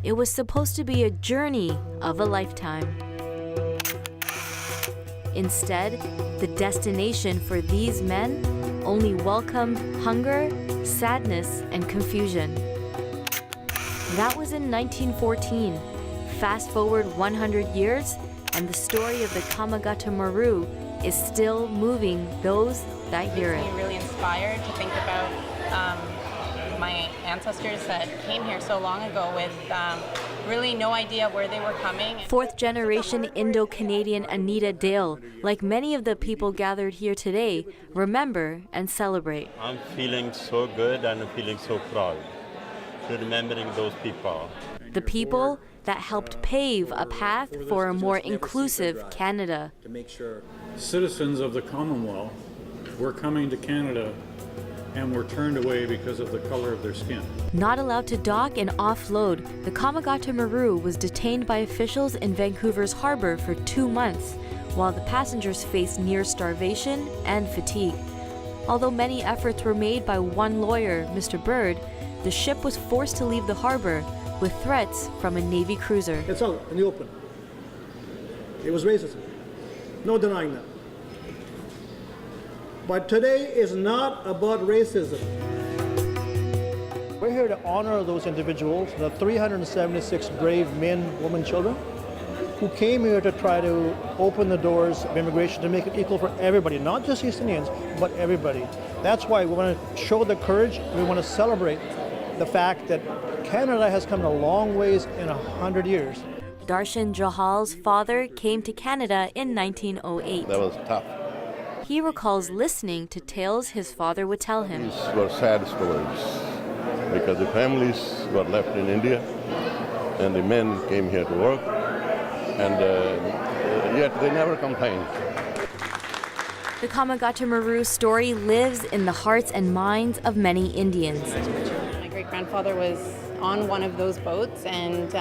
it was supposed to be a journey of a lifetime. Instead, the destination for these men only welcomed hunger, sadness, and confusion. That was in 1914. Fast forward 100 years, and the story of the Komagata Maru is still moving those that hear it. Makes me really inspired to think about my ancestors that came here so long ago with really no idea where they were coming. Fourth generation Indo-Canadian Anita Dale, like many of the people gathered here today, remember and celebrate. I'm feeling so good and I'm feeling so proud to remembering those people. The people that helped pave a path for a more inclusive Canada. To make sure citizens of the Commonwealth were coming to Canada and were turned away because of the color of their skin. Not allowed to dock and offload, the Komagata Maru was detained by officials in Vancouver's harbor for 2 months, while the passengers faced near starvation and fatigue. Although many efforts were made by one lawyer, Mr. Bird, the ship was forced to leave the harbor with threats from a Navy cruiser. It's out in the open. It was racism. No denying that. But today is not about racism. We're here to honor those individuals, the 376 brave men, women, children, who came here to try to open the doors of immigration to make it equal for everybody, not just East Indians, but everybody. That's why we want to show the courage. We want to celebrate the fact that Canada has come a long ways in 100 years. Darshan Jahal's father came to Canada in 1908. That was tough. He recalls listening to tales his father would tell him. These were sad stories because the families were left in India and the men came here to work, and yet they never complained. The Komagata Maru story lives in the hearts and minds of many Indians. My great-grandfather was on one of those boats, and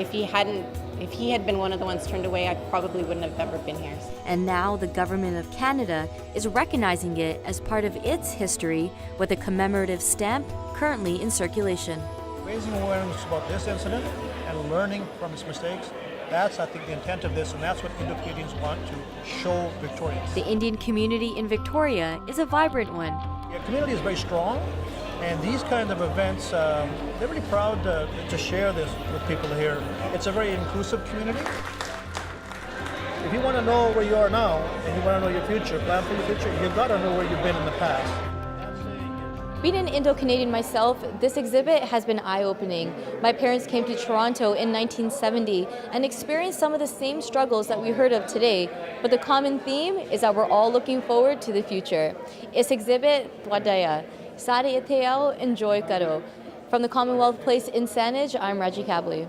if he had been one of the ones turned away, I probably wouldn't have ever been here. And now the government of Canada is recognizing it as part of its history with a commemorative stamp currently in circulation. Raising awareness about this incident and learning from its mistakes, that's, I think, the intent of this, and that's what Indo-Canadians want to show Victorians. The Indian community in Victoria is a vibrant one. The community is very strong, and these kind of events, they're really proud to share this with people here. It's a very inclusive community. If you want to know where you are now, and you want to know your future, plan for your future, you've got to know where you've been in the past. Being an Indo-Canadian myself, this exhibit has been eye-opening. My parents came to Toronto in 1970 and experienced some of the same struggles that we heard of today, but the common theme is that we're all looking forward to the future. This exhibit, Twadaya, Sari Eteo, Enjoy Karo. From the Commonwealth Place in Saanij, I'm Rajie Kabli.